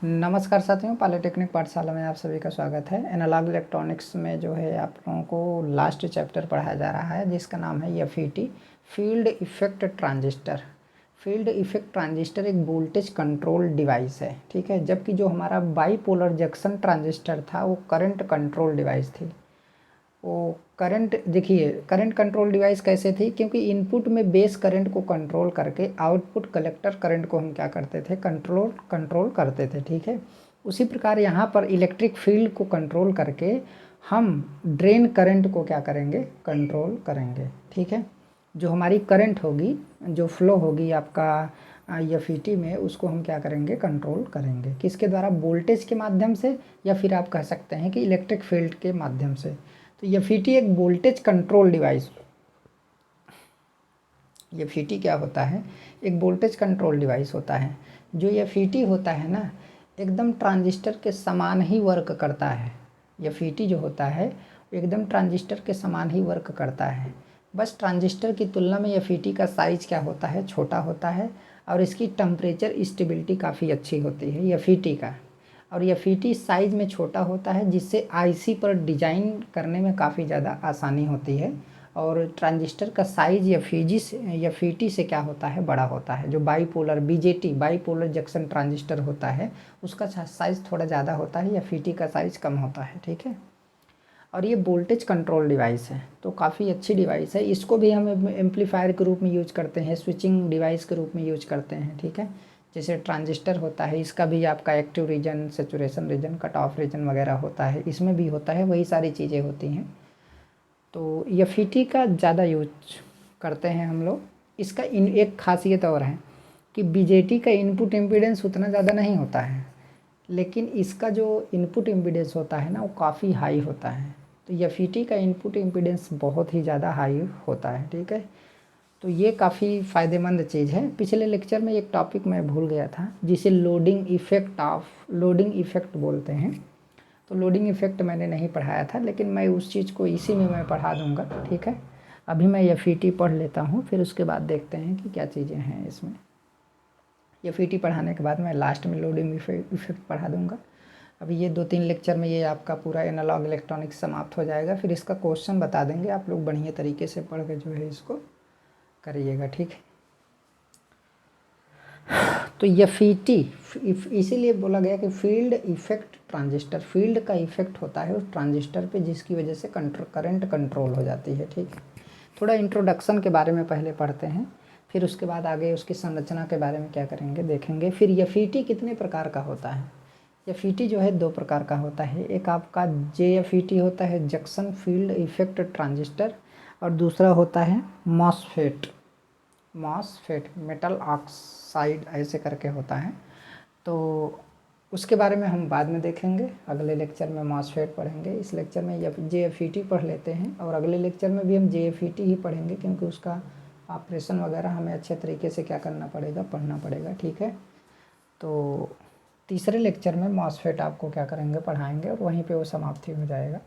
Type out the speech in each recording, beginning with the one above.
नमस्कार साथियों, पॉलिटेक्निक पाठशाला में आप सभी का स्वागत है। एनालॉग इलेक्ट्रॉनिक्स में जो है आप लोगों को लास्ट चैप्टर पढ़ाया जा रहा है जिसका नाम है FET, field effect transistor. Field effect transistor एक वोल्टेज कंट्रोल डिवाइस है, ठीक है। जबकि जो हमारा बाईपोलर जंक्शन ट्रांजिस्टर था वो करंट कंट्रोल डिवाइस थी। वो करंट, देखिए करंट कंट्रोल डिवाइस कैसे थी, क्योंकि इनपुट में बेस करंट को कंट्रोल करके आउटपुट कलेक्टर करंट को हम क्या करते थे, कंट्रोल करते थे, ठीक है। उसी प्रकार यहाँ पर इलेक्ट्रिक फील्ड को कंट्रोल करके हम ड्रेन करंट को क्या करेंगे, कंट्रोल करेंगे, ठीक है। जो हमारी करंट होगी, जो फ्लो होगी आपका एफईटी में, उसको हम क्या करेंगे, कंट्रोल करेंगे। किसके द्वारा, वोल्टेज के माध्यम से, या फिर आप कह सकते हैं कि इलेक्ट्रिक फील्ड के माध्यम से। तो एफईटी एक वोल्टेज कंट्रोल डिवाइस, एफईटी क्या होता है, एक वोल्टेज कंट्रोल डिवाइस होता है। जो एफईटी होता है ना, एकदम ट्रांजिस्टर के समान ही वर्क करता है। एफईटी जो होता है एकदम ट्रांजिस्टर के समान ही वर्क करता है। बस ट्रांजिस्टर की तुलना में एफईटी का साइज क्या होता है, छोटा होता है, और इसकी टेम्परेचर स्टेबिलिटी काफ़ी अच्छी होती है एफईटी का। और एफईटी साइज़ में छोटा होता है, जिससे आईसी पर डिज़ाइन करने में काफ़ी ज़्यादा आसानी होती है। और ट्रांजिस्टर का साइज़ एफईटी से क्या होता है, बड़ा होता है। जो bipolar BJT, bipolar junction transistor होता है, उसका साइज़ थोड़ा ज़्यादा होता है, एफईटी का साइज़ कम होता है, ठीक है। और ये वोल्टेज कंट्रोल डिवाइस है, तो काफ़ी अच्छी डिवाइस है। इसको भी हम एम्पलीफायर के रूप में यूज करते हैं, स्विचिंग डिवाइस के रूप में यूज करते हैं, ठीक है। जैसे ट्रांजिस्टर होता है, इसका भी आपका active region, saturation region, cut off region वगैरह होता है, इसमें भी होता है, वही सारी चीज़ें होती हैं। तो एफईटी का ज़्यादा यूज करते हैं हम लोग। इसका एक खासियत और है कि बीजेटी का इनपुट इम्पीडेंस उतना ज़्यादा नहीं होता है, लेकिन इसका जो इनपुट इम्पीडेंस होता है ना, वो काफ़ी हाई होता है। तो एफईटी का इनपुट इम्पीडेंस बहुत ही ज़्यादा हाई होता है, ठीक है। तो ये काफ़ी फ़ायदेमंद चीज़ है। पिछले लेक्चर में एक टॉपिक मैं भूल गया था, जिसे लोडिंग इफ़ेक्ट बोलते हैं। तो लोडिंग इफ़ेक्ट मैंने नहीं पढ़ाया था, लेकिन मैं उस चीज़ को इसी में मैं पढ़ा दूँगा, ठीक है। अभी मैं एफईटी पढ़ लेता हूँ, फिर उसके बाद देखते हैं कि क्या चीज़ें हैं इसमें। एफईटी पढ़ाने के बाद मैं लास्ट में लोडिंग इफ़ेक्ट पढ़ा दूँगा। अभी ये 2-3 लेक्चर में ये आपका पूरा एनालॉग इलेक्ट्रॉनिक्स समाप्त हो जाएगा। फिर इसका क्वेश्चन बता देंगे, आप लोग बढ़िया तरीके से पढ़ के जो है इसको करिएगा, ठीक है। तो एफईटी इसीलिए बोला गया कि फील्ड इफेक्ट ट्रांजिस्टर, फील्ड का इफेक्ट होता है उस ट्रांजिस्टर पे, जिसकी वजह से करंट कंट्रोल हो जाती है, ठीक है। थोड़ा इंट्रोडक्शन के बारे में पहले पढ़ते हैं, फिर उसके बाद आगे उसकी संरचना के बारे में क्या करेंगे, देखेंगे। फिर एफईटी कितने प्रकार का होता है। एफईटी जो है 2 प्रकार का होता है। एक आपका जेएफईटी होता है, जंक्शन फील्ड इफेक्ट ट्रांजिस्टर, और दूसरा होता है मॉसफेट, मेटल ऑक्साइड ऐसे करके होता है। तो उसके बारे में हम बाद में देखेंगे, अगले लेक्चर में मॉसफेट पढ़ेंगे। इस लेक्चर में जेएफईटी पढ़ लेते हैं, और अगले लेक्चर में भी हम जेएफईटी ही पढ़ेंगे, क्योंकि उसका ऑपरेशन वगैरह हमें अच्छे तरीके से क्या करना पड़ेगा, पढ़ना पड़ेगा, ठीक है। तो तीसरे लेक्चर में मॉसफेट आपको क्या करेंगे, पढ़ाएंगे, और वहीं पे वो समाप्ति हो जाएगा।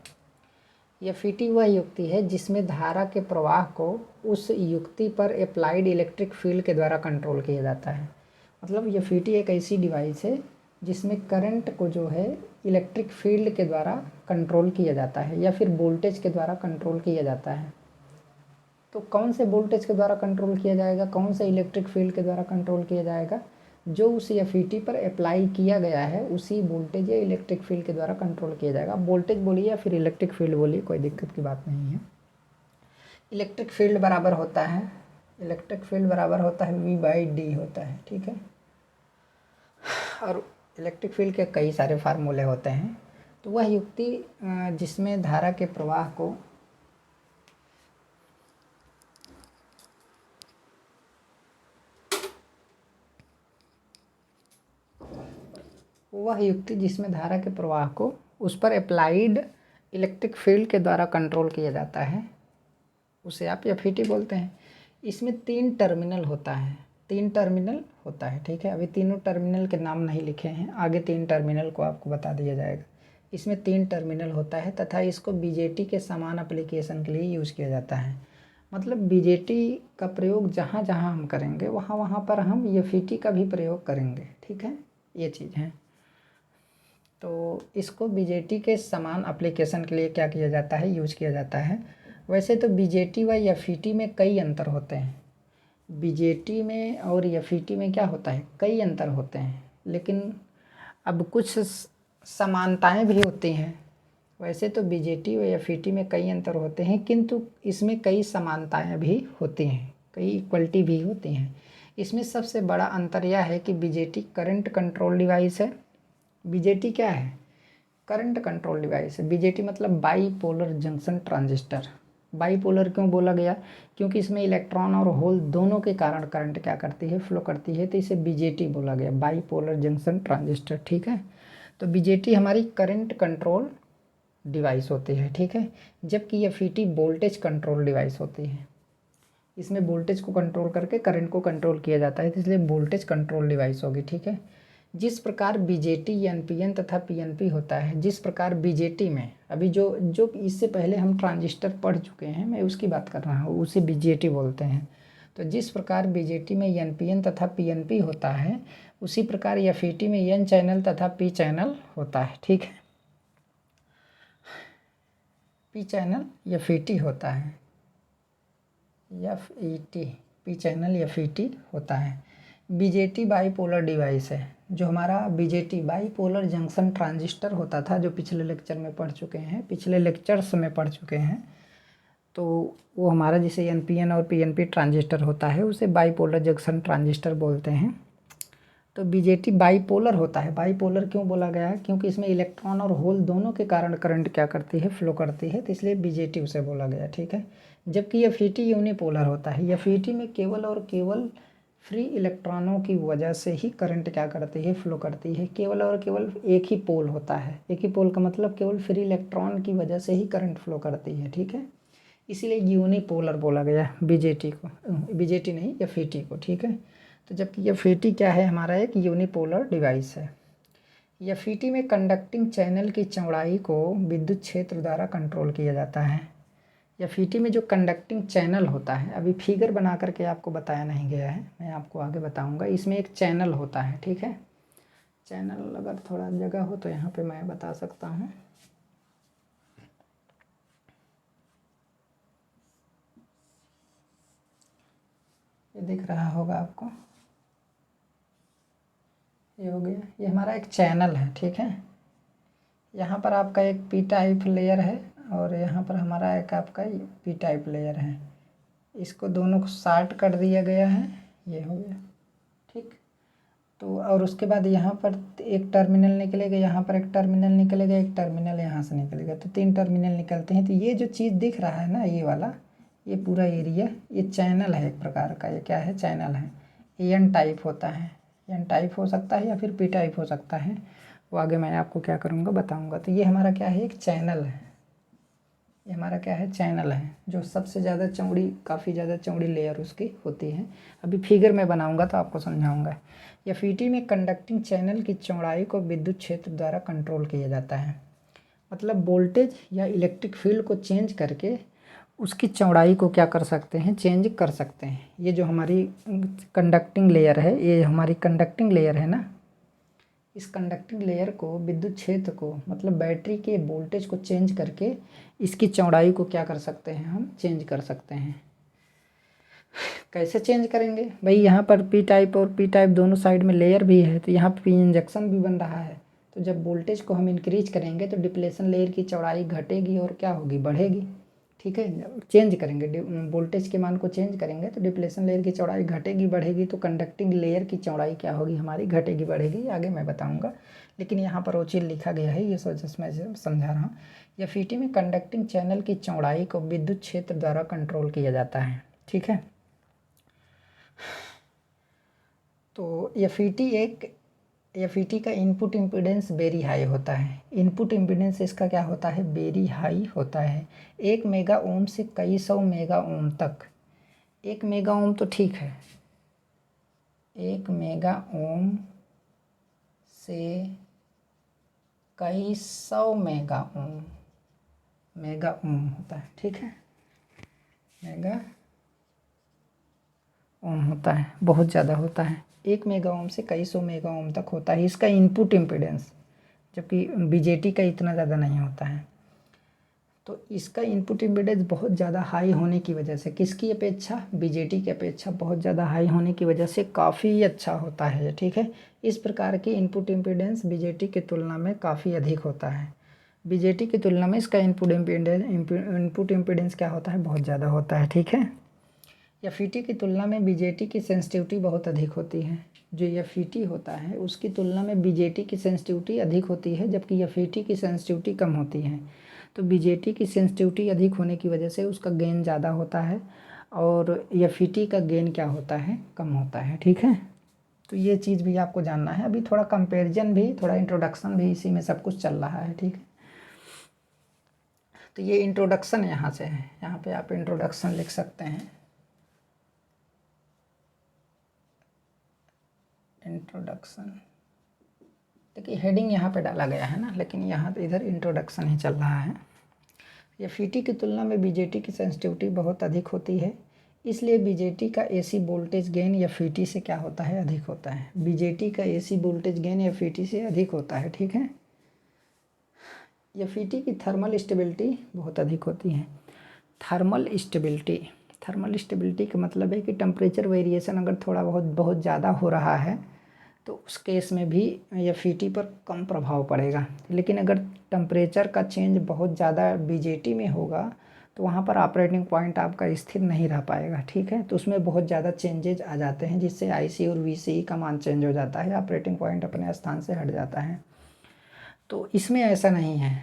एफईटी वह युक्ति है जिसमें धारा के प्रवाह को उस युक्ति पर अप्लाइड इलेक्ट्रिक फील्ड के द्वारा कंट्रोल किया जाता है। मतलब एफईटी एक ऐसी डिवाइस है जिसमें करंट को जो है इलेक्ट्रिक फील्ड के द्वारा कंट्रोल किया जाता है, या फिर वोल्टेज के द्वारा कंट्रोल किया जाता है। तो कौन से वोल्टेज के द्वारा कंट्रोल किया जाएगा, कौन से इलेक्ट्रिक फील्ड के द्वारा कंट्रोल किया जाएगा, जो उस एफईटी पर अप्लाई किया गया है उसी वोल्टेज या इलेक्ट्रिक फील्ड के द्वारा कंट्रोल किया जाएगा। वोल्टेज बोलिए या फिर इलेक्ट्रिक फील्ड बोलिए, कोई दिक्कत की बात नहीं है। इलेक्ट्रिक फील्ड बराबर होता है, V/D होता है, ठीक है। और इलेक्ट्रिक फील्ड के कई सारे फार्मूले होते हैं। तो वह युक्ति जिसमें धारा के प्रवाह को उस पर अप्लाइड इलेक्ट्रिक फील्ड के द्वारा कंट्रोल किया जाता है, उसे आप एफईटी बोलते हैं। इसमें 3 टर्मिनल होता है, ठीक है। अभी तीनों टर्मिनल के नाम नहीं लिखे हैं, आगे 3 टर्मिनल को आपको बता दिया जाएगा। इसमें 3 टर्मिनल होता है, तथा इसको बीजेटी के समान एप्लीकेशन के लिए यूज़ किया जाता है। मतलब बीजेटी का प्रयोग जहाँ जहाँ हम करेंगे, वहाँ वहाँ पर हम एफईटी का भी प्रयोग करेंगे, ठीक है। ये चीज़ है। तो इसको बीजेटी के समान एप्लीकेशन के लिए क्या किया जाता है, यूज किया जाता है। वैसे तो बीजेटी व एफईटी में कई अंतर होते हैं। बीजेटी में और एफईटी में क्या होता है, कई अंतर होते हैं, लेकिन अब कुछ समानताएं भी होती हैं। वैसे तो बीजेटी व एफईटी में कई अंतर होते हैं, किंतु इसमें कई समानताएं भी होती हैं, कई इक्वलिटी भी होती हैं। इसमें सबसे बड़ा अंतर यह है कि बीजेटी करंट कंट्रोल डिवाइस है। बीजेटी क्या है, करंट कंट्रोल डिवाइस है। बीजेटी मतलब बाईपोलर जंक्शन ट्रांजिस्टर। बाईपोलर क्यों बोला गया, क्योंकि इसमें इलेक्ट्रॉन और होल दोनों के कारण करंट क्या करती है, फ्लो करती है, तो इसे बीजेटी बोला गया, बाईपोलर जंक्शन ट्रांजिस्टर। ठीक है, तो बीजेटी हमारी करंट कंट्रोल डिवाइस होती है। ठीक है, जबकि एफईटी वोल्टेज कंट्रोल डिवाइस होती है। इसमें वोल्टेज को कंट्रोल करके करंट को कंट्रोल किया जाता है, तो इसलिए वोल्टेज कंट्रोल डिवाइस होगी। ठीक है, जिस प्रकार बीजेटी एनपीएन तथा पीएनपी होता है, जिस प्रकार बीजेटी में अभी जो जो इससे पहले हम ट्रांजिस्टर पढ़ चुके हैं, मैं उसकी बात कर रहा हूँ, उसे बीजेटी बोलते हैं। तो जिस प्रकार बीजेटी में एनपीएन तथा पीएनपी होता है, उसी प्रकार एफईटी में एन चैनल तथा पी चैनल होता है। ठीक है, पी चैनल एफईटी होता है, एफईटी पी चैनल एफईटी होता है। बीजेटी बाईपोलर डिवाइस है। जो हमारा बीजेटी बाईपोलर जंक्शन ट्रांजिस्टर होता था, जो पिछले लेक्चर में पढ़ चुके हैं, पिछले लेक्चर्स में पढ़ चुके हैं, तो वो हमारा जैसे एनपीएन और पीएनपी ट्रांजिस्टर होता है, उसे बाईपोलर जंक्शन ट्रांजिस्टर बोलते हैं। तो बीजेटी बाईपोलर होता है। बाईपोलर क्यों बोला गया है, क्योंकि इसमें इलेक्ट्रॉन और होल दोनों के कारण करंट क्या करती है, फ्लो करती है, तो इसलिए बीजेटी उसे बोला गया। ठीक है, जबकि एफईटी यूनिपोलर होता है। एफईटी में केवल और केवल फ्री इलेक्ट्रॉनों की वजह से ही करंट क्या करती है, फ्लो करती है। केवल और केवल एक ही पोल होता है। एक ही पोल का मतलब केवल फ्री इलेक्ट्रॉन की वजह से ही करंट फ्लो करती है। ठीक है, इसीलिए यूनिपोलर बोला गया बीजेटी को, बीजेटी नहीं एफईटी को। ठीक है, तो जबकि एफईटी क्या है, हमारा एक यूनिपोलर डिवाइस है। एफईटी में कंडक्टिंग चैनल की चौड़ाई को विद्युत क्षेत्र द्वारा कंट्रोल किया जाता है। एफईटी में जो कंडक्टिंग चैनल होता है, अभी फिगर बना करके आपको बताया नहीं गया है, मैं आपको आगे बताऊंगा। इसमें एक चैनल होता है। ठीक है, चैनल अगर थोड़ा जगह हो तो यहाँ पे मैं बता सकता हूँ। ये दिख रहा होगा आपको, ये हो गया, ये हमारा एक चैनल है। ठीक है, यहाँ पर आपका एक पी टाइप लेयर है और यहाँ पर हमारा एक आपका पी टाइप लेयर है। इसको दोनों को शार्ट कर दिया गया है, ये हो गया। ठीक, तो और उसके बाद यहाँ पर एक टर्मिनल निकलेगा, यहाँ पर एक टर्मिनल निकलेगा, एक टर्मिनल यहाँ से निकलेगा, तो 3 टर्मिनल निकलते हैं। तो ये जो चीज़ दिख रहा है ना, ये वाला, ये पूरा एरिया, ये चैनल है एक प्रकार का। ये क्या है, चैनल है। एन टाइप होता है, एन टाइप हो सकता है या फिर पी टाइप हो सकता है, वो आगे मैं आपको क्या करूँगा, बताऊँगा। तो ये हमारा क्या है, एक चैनल है। ये हमारा क्या है, चैनल है, जो सबसे ज़्यादा चौड़ी, काफ़ी ज़्यादा चौड़ी लेयर उसकी होती है। अभी फिगर में बनाऊंगा तो आपको समझाऊंगा। एफईटी में कंडक्टिंग चैनल की चौड़ाई को विद्युत क्षेत्र द्वारा कंट्रोल किया जाता है। मतलब वोल्टेज या इलेक्ट्रिक फील्ड को चेंज करके उसकी चौड़ाई को क्या कर सकते हैं, चेंज कर सकते हैं। ये जो हमारी कंडक्टिंग लेयर है, ये हमारी कंडक्टिंग लेयर है ना, इस कंडक्टिंग लेयर को, विद्युत क्षेत्र को, मतलब बैटरी के वोल्टेज को चेंज करके इसकी चौड़ाई को क्या कर सकते हैं, हम चेंज कर सकते हैं। कैसे चेंज करेंगे भाई, यहाँ पर पी टाइप और पी टाइप दोनों साइड में लेयर भी है, तो यहाँ पे पी इंजेक्शन भी बन रहा है। तो जब वोल्टेज को हम इंक्रीज करेंगे तो डिप्लेशन लेयर की चौड़ाई घटेगी और क्या होगी, बढ़ेगी। ठीक है, चेंज करेंगे, वोल्टेज के मान को चेंज करेंगे तो डिप्लेशन लेयर की चौड़ाई घटेगी, बढ़ेगी, तो कंडक्टिंग लेयर की चौड़ाई क्या होगी, हमारी घटेगी, बढ़ेगी, आगे मैं बताऊंगा। लेकिन यहाँ पर वो चीज़ लिखा गया है, ये सोच मैं समझा रहा हूँ। एफईटी में कंडक्टिंग चैनल की चौड़ाई को विद्युत क्षेत्र द्वारा कंट्रोल किया जाता है। ठीक है, तो एफईटी का इनपुट इम्पीडेंस वेरी हाई होता है। इनपुट इम्पीडेंस इसका क्या होता है, वेरी हाई होता है। 1 मेगा ओम से कई सौ मेगा ओम तक। 1 मेगा ओम तो ठीक है, 1 मेगा ओम से कई सौ मेगा ओम, मेगा ओम होता है। ठीक है, मेगा ओम होता है, बहुत ज़्यादा होता है। 1 मेगा ओम से कई सौ मेगा ओम तक होता है इसका इनपुट इम्पीडेंस। जबकि बीजेटी का इतना ज़्यादा नहीं होता है। तो इसका इनपुट इम्पीडेंस बहुत ज़्यादा हाई होने की वजह से, किसकी अपेक्षा, बीजेटी की अपेक्षा बहुत ज़्यादा हाई होने की वजह से काफ़ी अच्छा होता है। ठीक है, इस प्रकार की इनपुट इम्पीडेंस बीजेटी की तुलना में काफ़ी अधिक होता है। बीजेटी की तुलना में इसका इनपुट इम्पीडेंस क्या होता है, बहुत ज़्यादा होता है। ठीक है, एफईटी की तुलना में बीजेटी की सेंसिटिविटी बहुत अधिक होती है। जो एफईटी होता है उसकी तुलना में बीजेटी की सेंसिटिविटी अधिक होती है, जबकि एफईटी की सेंसिटिविटी कम होती है। तो बीजेटी की सेंसिटिविटी अधिक होने की वजह से उसका गेन ज़्यादा होता है और एफईटी का गेन क्या होता है, कम होता है। ठीक है, तो ये चीज़ भी आपको जानना है। अभी थोड़ा कंपैरिजन भी, थोड़ा इंट्रोडक्शन भी इसी में सब कुछ चल रहा है। ठीक है, तो ये इंट्रोडक्शन यहाँ से है, यहाँ पे आप इंट्रोडक्शन लिख सकते हैं। इंट्रोडक्शन, देखिए हेडिंग यहाँ पे डाला गया है ना, लेकिन यहाँ तो इधर इंट्रोडक्शन ही चल रहा है। एफईटी की तुलना में बीजेटी की सेंसिटिविटी बहुत अधिक होती है, इसलिए बीजेटी का एसी वोल्टेज गेन एफईटी से क्या होता है, अधिक होता है। बीजेटी का एसी वोल्टेज गेन एफईटी से अधिक होता है। ठीक है, एफईटी की थर्मल स्टेबिलिटी बहुत अधिक होती है। थर्मल स्टेबिलिटी का मतलब है कि टेम्परेचर वेरिएशन अगर थोड़ा बहुत ज़्यादा हो रहा है तो उस केस में भी एफईटी पर कम प्रभाव पड़ेगा। लेकिन अगर टेम्परेचर का चेंज बहुत ज़्यादा बीजेटी में होगा तो वहाँ पर ऑपरेटिंग पॉइंट आपका स्थिर नहीं रह पाएगा। ठीक है, तो उसमें बहुत ज़्यादा चेंजेज आ जाते हैं, जिससे आईसी और वीसीई का मान चेंज हो जाता है, ऑपरेटिंग पॉइंट अपने स्थान से हट जाता है। तो इसमें ऐसा नहीं है,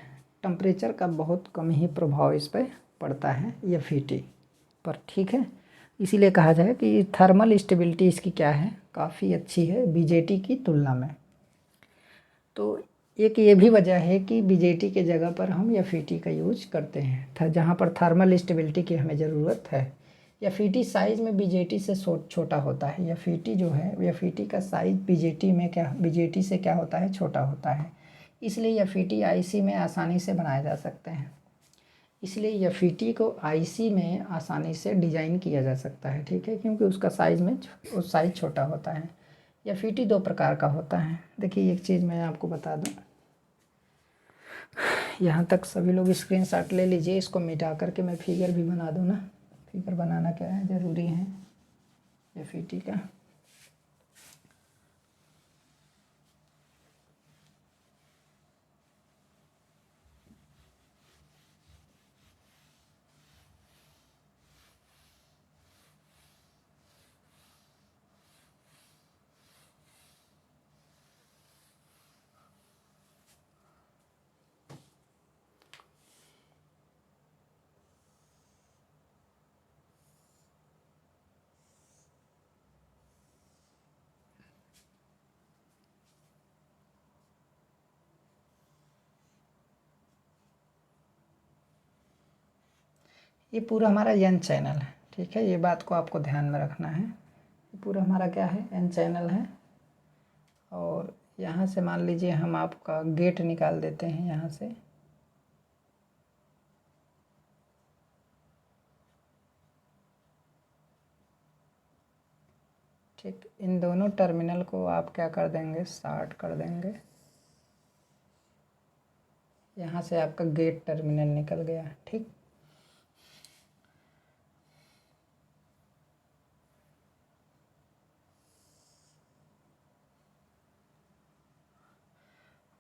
टेम्परेचर का बहुत कम ही प्रभाव इस पर पड़ता है एफईटी पर। ठीक है, इसीलिए कहा जाए कि थर्मल स्टेबिलिटी इसकी क्या है, काफ़ी अच्छी है बीजेटी की तुलना में। तो एक ये भी वजह है कि बीजेटी के जगह पर हम एफईटी का यूज करते हैं, जहाँ पर थर्मल स्टेबिलिटी की हमें ज़रूरत है। एफईटी साइज़ में बीजेटी से छोटा होता है। एफईटी जो है, एफईटी का साइज़ बीजेटी से क्या होता है, छोटा होता है। इसलिए एफईटी आईसी में आसानी से बनाए जा सकते हैं। इसलिए एफईटी को आईसी में आसानी से डिज़ाइन किया जा सकता है। ठीक है, क्योंकि उसका साइज़ छोटा होता है। एफईटी दो प्रकार का होता है। देखिए एक चीज़ मैं आपको बता दूं, यहाँ तक सभी लोग स्क्रीनशॉट ले लीजिए, इसको मिटा करके मैं फिगर भी बना दूँ ना। फिगर बनाना क्या है, ज़रूरी है एफईटी का। ये पूरा हमारा एन चैनल है। ठीक है, ये बात को आपको ध्यान में रखना है। ये पूरा हमारा क्या है, एन चैनल है। और यहाँ से मान लीजिए हम आपका गेट निकाल देते हैं यहाँ से। ठीक, इन दोनों टर्मिनल को आप क्या कर देंगे, शॉर्ट कर देंगे। यहाँ से आपका गेट टर्मिनल निकल गया। ठीक,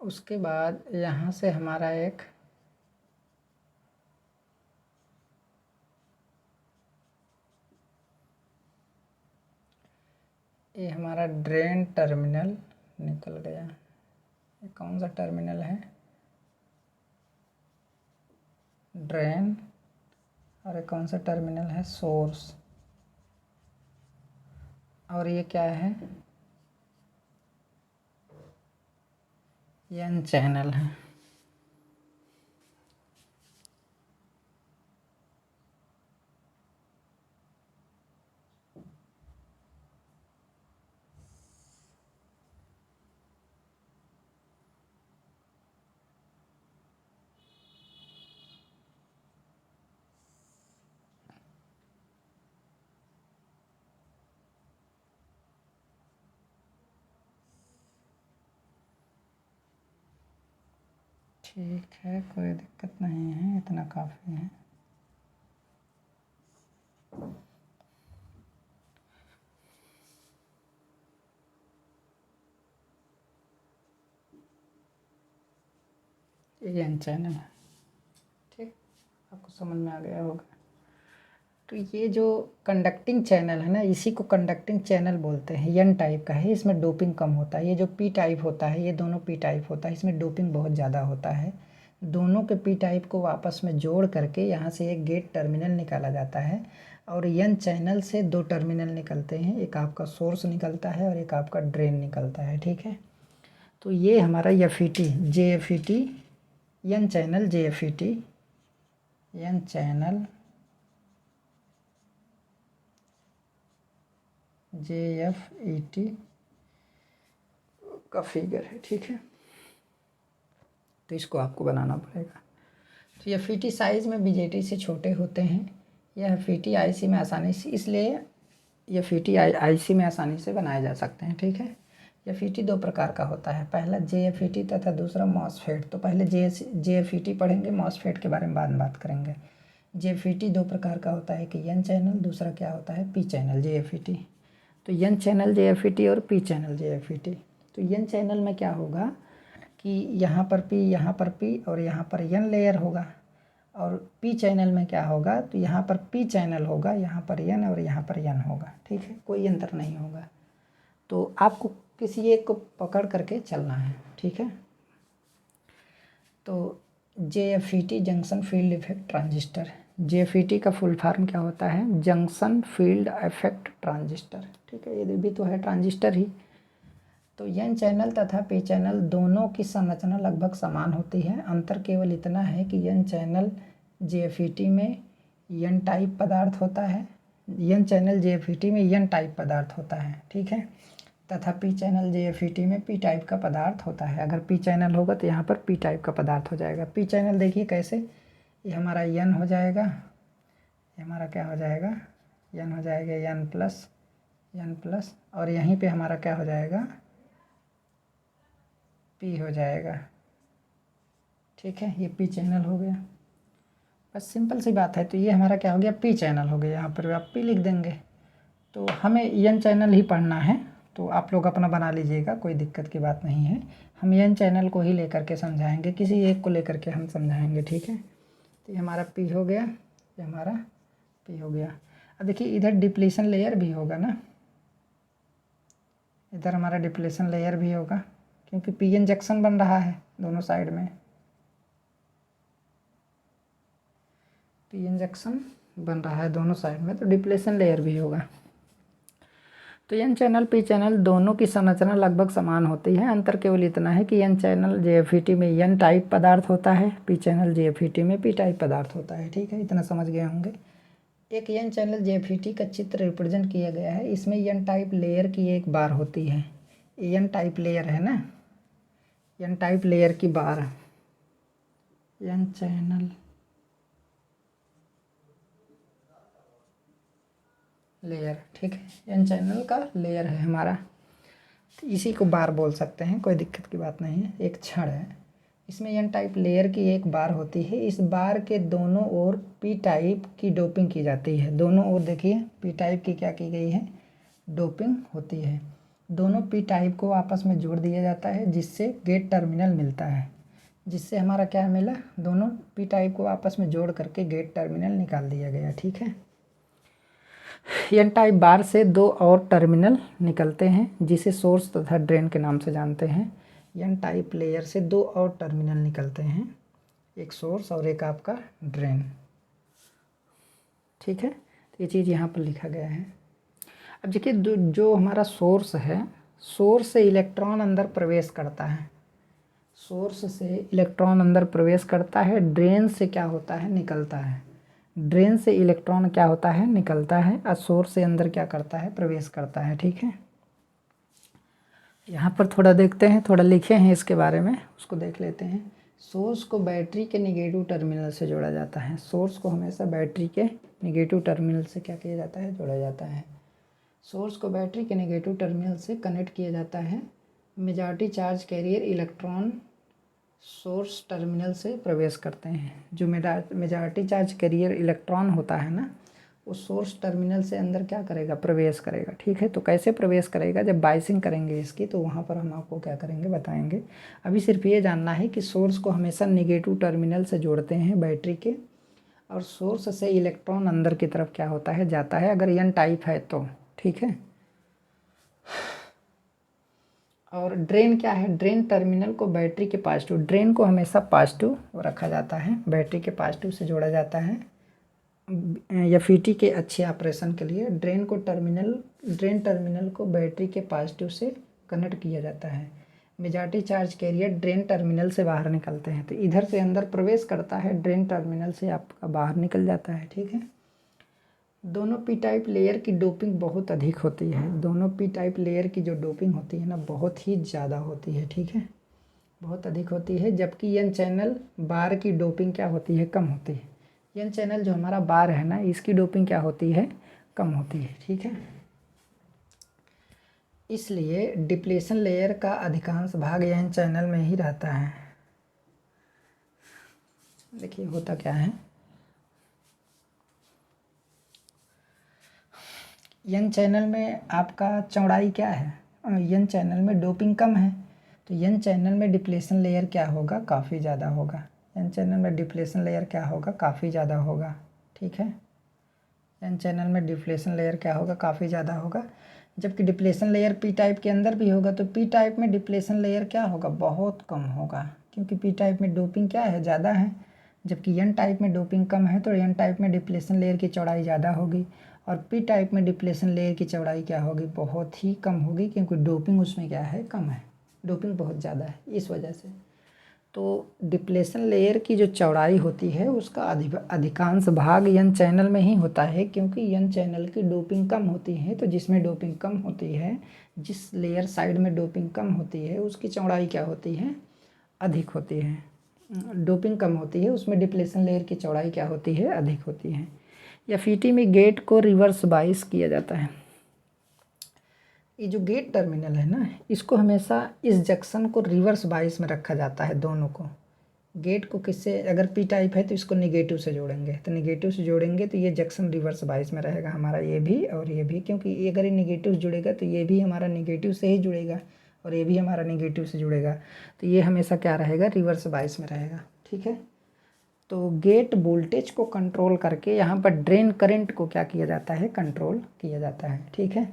उसके बाद यहाँ से हमारा एक ये हमारा ड्रेन टर्मिनल निकल गया। ये कौन सा टर्मिनल है, ड्रेन। और ये कौन सा टर्मिनल है, सोर्स। और ये क्या है, ये एन चैनल है। ठीक है, कोई दिक्कत नहीं है, इतना काफ़ी है। ये एन चैनल है, ठीक, आपको समझ में आ गया होगा। तो ये जो कंडक्टिंग चैनल है ना, इसी को कंडक्टिंग चैनल बोलते हैं। एन टाइप का है, इसमें डोपिंग कम होता है। ये जो पी टाइप होता है, ये दोनों पी टाइप होता है, इसमें डोपिंग बहुत ज़्यादा होता है। दोनों के पी टाइप को आपस में जोड़ करके यहाँ से एक गेट टर्मिनल निकाला जाता है, और एन चैनल से दो टर्मिनल निकलते हैं, एक आपका सोर्स निकलता है और एक आपका ड्रेन निकलता है, ठीक है। तो ये हमारा F E T, J F E T, N channel J F E T, N channel J F E T का फिगर है, ठीक है। तो इसको आपको बनाना पड़ेगा। तो एफ ई टी साइज़ में बीजेटी से छोटे होते हैं। यह एफ ई टी आई सी में आसानी से, इसलिए एफ ई टी आई सी में आसानी से बनाए जा सकते हैं, ठीक है। एफ ई टी दो प्रकार का होता है, पहला जे एफ ई टी तथा दूसरा मॉसफेट। तो पहले जे एफ ई टी पढ़ेंगे, मॉसफेट के बारे में बाद में बात करेंगे। जे एफ ई टी दो प्रकार का होता है, कि एन चैनल, दूसरा क्या होता है, P channel J F E T. तो N channel J F E T और P channel J F E T. तो एन चैनल में क्या होगा कि यहाँ पर पी, यहाँ पर पी और यहाँ पर एन लेयर होगा। और पी चैनल में क्या होगा, तो यहाँ पर पी चैनल होगा, यहाँ पर एन और यहाँ पर एन होगा, ठीक है, कोई अंतर नहीं होगा। तो आपको किसी एक को पकड़ करके चलना है, ठीक है। तो जे F E T, junction field effect transistor. जे एफ ई टी का फुल फॉर्म क्या होता है, जंक्शन फील्ड इफेक्ट ट्रांजिस्टर, ठीक है, ये भी तो है ट्रांजिस्टर ही। तो एन चैनल तथा पी चैनल दोनों की संरचना लगभग समान होती है। अंतर केवल इतना है कि N channel J F E T में एन टाइप पदार्थ होता है, N channel J F E T में एन टाइप पदार्थ होता है, ठीक है, तथा P channel J F E T में पी टाइप का पदार्थ होता है। अगर पी चैनल होगा तो यहाँ पर पी टाइप का पदार्थ हो जाएगा। पी चैनल देखिए कैसे, ये हमारा एन हो जाएगा, ये हमारा क्या हो जाएगा, एन हो जाएगा, एन प्लस, और यहीं पे हमारा क्या हो जाएगा, पी हो जाएगा, ठीक है। ये पी चैनल हो गया, बस सिंपल सी बात है। तो ये हमारा क्या हो गया, पी चैनल हो गया, यहाँ पर आप पी लिख देंगे। तो हमें एन चैनल ही पढ़ना है, तो आप लोग अपना बना लीजिएगा, कोई दिक्कत की बात नहीं है। हम एन चैनल को ही लेकर के समझाएंगे, किसी एक को लेकर के हम समझाएंगे, ठीक है। तो ये हमारा पी हो गया, ये हमारा पी हो गया। अब देखिए इधर डिप्लीशन लेयर भी होगा ना, इधर हमारा डिप्लीशन लेयर भी होगा, क्योंकि पी एन जंक्शन बन रहा है दोनों साइड में, पी एन जंक्शन बन रहा है दोनों साइड में, तो डिप्लीशन लेयर भी होगा। तो एन चैनल पी चैनल दोनों की संरचना लगभग समान होती है। अंतर केवल इतना है कि N channel J F E T में एन टाइप पदार्थ होता है, P channel J F E T में पी टाइप पदार्थ होता है, ठीक है, इतना समझ गए होंगे। एक N channel J F E T का चित्र रिप्रेजेंट किया गया है, इसमें एन टाइप लेयर की एक बार होती है, एन टाइप लेयर है ना, एन टाइप लेयर की बार, एन चैनल लेयर, ठीक है, एन चैनल का लेयर है हमारा, तो इसी को बार बोल सकते हैं, कोई दिक्कत की बात नहीं है। एक छड़ है, इसमें एन टाइप लेयर की एक बार होती है, इस बार के दोनों ओर पी टाइप की डोपिंग की जाती है। दोनों ओर देखिए पी टाइप की क्या की गई है, डोपिंग होती है। दोनों पी टाइप को आपस में जोड़ दिया जाता है, जिससे गेट टर्मिनल मिलता है, जिससे हमारा क्या मिला, दोनों पी टाइप को आपस में जोड़ करके गेट टर्मिनल निकाल दिया गया, ठीक है। एन टाइप बार से दो और टर्मिनल निकलते हैं, जिसे सोर्स तथा ड्रेन के नाम से जानते हैं। एन टाइप लेयर से दो और टर्मिनल निकलते हैं, एक सोर्स और एक आपका ड्रेन, ठीक है। तो ये चीज़ यहाँ पर लिखा गया है। अब देखिए जो हमारा सोर्स है, सोर्स से इलेक्ट्रॉन अंदर प्रवेश करता है, सोर्स से इलेक्ट्रॉन अंदर प्रवेश करता है, ड्रेन से क्या होता है, निकलता है। ड्रेन से इलेक्ट्रॉन क्या होता है, निकलता है, और सोर्स से अंदर क्या करता है, प्रवेश करता है, ठीक है। यहाँ पर थोड़ा देखते हैं, थोड़ा लिखे हैं इसके बारे में, उसको देख लेते हैं। सोर्स को बैटरी के निगेटिव टर्मिनल से जोड़ा जाता है, सोर्स को हमेशा बैटरी के निगेटिव टर्मिनल से क्या किया जाता है, जोड़ा जाता है। सोर्स को बैटरी के नेगेटिव टर्मिनल से कनेक्ट किया जाता है। Majority charge carrier electron source terminal से प्रवेश करते हैं। जो मेजॉरिटी चार्ज कैरियर इलेक्ट्रॉन होता है ना, वो सोर्स टर्मिनल से अंदर क्या करेगा, प्रवेश करेगा। ठीक है, तो कैसे प्रवेश करेगा, जब बाइसिंग करेंगे इसकी तो वहाँ पर हम आपको क्या करेंगे बताएंगे। अभी सिर्फ ये जानना है कि सोर्स को हमेशा नेगेटिव टर्मिनल से जोड़ते हैं बैटरी के, और सोर्स से इलेक्ट्रॉन अंदर की तरफ क्या होता है, जाता है, अगर एन टाइप है तो। ठीक है, और ड्रेन क्या है, ड्रेन टर्मिनल को बैटरी के पॉजिटिव, ड्रेन को हमेशा पॉजिटिव रखा जाता है, बैटरी के पॉजिटिव से जोड़ा जाता है एफईटी के अच्छे ऑपरेशन के लिए। ड्रेन टर्मिनल को बैटरी के पॉजिटिव से कनेक्ट किया जाता है। Majority charge carrier drain terminal से बाहर निकलते हैं, तो इधर से अंदर प्रवेश करता है, ड्रेन टर्मिनल से आपका बाहर निकल जाता है। ठीक है, दोनों पी टाइप लेयर की डोपिंग बहुत अधिक होती है। दोनों पी टाइप लेयर की जो डोपिंग होती है ना, बहुत ही ज़्यादा होती है। ठीक है, बहुत अधिक होती है, जबकि एन चैनल बार की डोपिंग क्या होती है, कम होती है। एन चैनल जो हमारा बार है ना, इसकी डोपिंग क्या होती है, कम होती है। ठीक है, इसलिए डिप्लेशन लेयर का अधिकांश भाग एन चैनल में ही रहता है। देखिए होता क्या है, एन चैनल में आपका चौड़ाई क्या है, एन चैनल में डोपिंग कम है, तो एन चैनल में डिप्लेशन लेयर क्या होगा, काफ़ी ज़्यादा होगा। एन चैनल में डिप्लेशन लेयर क्या होगा, काफ़ी ज़्यादा होगा। ठीक है, एन चैनल में डिप्लेशन लेयर क्या होगा, काफ़ी ज़्यादा होगा, जबकि डिप्लेशन लेयर पी टाइप के अंदर भी होगा, तो पी टाइप में डिप्लेशन लेयर क्या होगा, बहुत कम होगा, क्योंकि पी टाइप में डोपिंग क्या है, ज़्यादा है, जबकि एन टाइप में डोपिंग कम है, तो एन टाइप में डिप्लेशन लेयर की चौड़ाई ज़्यादा होगी, और पी टाइप में डिप्लेशन लेयर की चौड़ाई क्या होगी, बहुत ही कम होगी, क्योंकि डोपिंग उसमें क्या है, कम है, डोपिंग बहुत ज़्यादा है इस वजह से। तो डिप्लेशन लेयर की जो चौड़ाई होती है उसका अधिकांश भाग एन चैनल में ही होता है, क्योंकि एन चैनल की डोपिंग कम होती है, तो जिसमें डोपिंग कम होती है, जिस लेयर साइड में डोपिंग कम होती है, उसकी चौड़ाई क्या होती है, अधिक होती है। डोपिंग कम होती है, उसमें डिप्लेशन लेयर की चौड़ाई क्या होती है, अधिक होती है। एफईटी में गेट को रिवर्स बाइस किया जाता है। ये जो गेट टर्मिनल है ना, इसको हमेशा इस जंक्शन को रिवर्स बाइस में रखा जाता है, दोनों को। गेट को किससे, अगर पी टाइप है तो इसको निगेटिव से जोड़ेंगे, तो निगेटिव से जोड़ेंगे तो ये जंक्शन रिवर्स बाइस में रहेगा हमारा, ये भी और ये भी, क्योंकि ये अगर ये निगेटिव जुड़ेगा तो ये भी हमारा निगेटिव से ही जुड़ेगा, और ये भी हमारा निगेटिव से जुड़ेगा, तो ये हमेशा क्या रहेगा, रिवर्स बाइस में रहेगा। ठीक है, तो गेट वोल्टेज को कंट्रोल करके यहाँ पर ड्रेन करंट को क्या किया जाता है, कंट्रोल किया जाता है। ठीक है,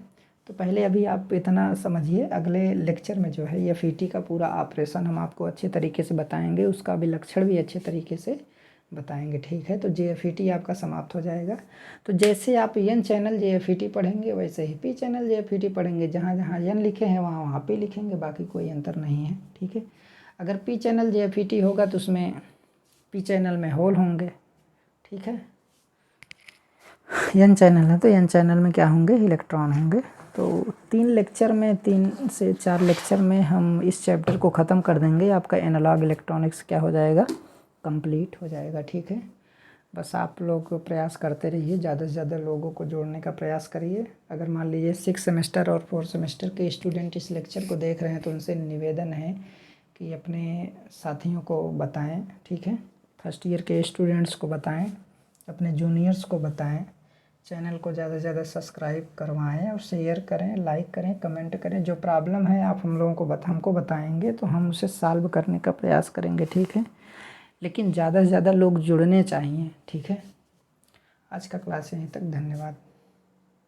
तो पहले अभी आप इतना समझिए, अगले लेक्चर में जो है ये एफईटी का पूरा ऑपरेशन हम आपको अच्छे तरीके से बताएंगे, उसका भी लक्षण भी अच्छे तरीके से बताएंगे। ठीक है, तो जेएफईटी आपका समाप्त हो जाएगा। तो जैसे आप एन चैनल जेएफईटी पढ़ेंगे, वैसे ही पी चैनल जेएफईटी पढ़ेंगे, जहाँ जहाँ एन लिखे हैं वहाँ वहाँ पी लिखेंगे, बाकी कोई अंतर नहीं है। ठीक है, अगर पी चैनल जेएफईटी होगा तो उसमें पी चैनल में होल होंगे। ठीक है, एन चैनल है तो एन चैनल में क्या होंगे, इलेक्ट्रॉन होंगे। तो 3 से 4 लेक्चर में हम इस चैप्टर को ख़त्म कर देंगे, आपका एनालॉग इलेक्ट्रॉनिक्स क्या हो जाएगा, कंप्लीट हो जाएगा। ठीक है, बस आप लोग प्रयास करते रहिए, ज़्यादा से ज़्यादा लोगों को जोड़ने का प्रयास करिए। अगर मान लीजिए 6 सेमेस्टर और 4 सेमेस्टर के स्टूडेंट इस लेक्चर को देख रहे हैं, तो उनसे निवेदन है कि अपने साथियों को बताएं। ठीक है, फर्स्ट ईयर के स्टूडेंट्स को बताएं, अपने जूनियर्स को बताएं, चैनल को ज़्यादा से ज़्यादा सब्सक्राइब करवाएं और शेयर करें, लाइक करें, कमेंट करें। जो प्रॉब्लम है आप हम लोगों को हमको बताएंगे तो हम उसे सॉल्व करने का प्रयास करेंगे। ठीक है, लेकिन ज़्यादा से ज़्यादा लोग जुड़ने चाहिए। ठीक है, आज का क्लास यहीं तक, धन्यवाद।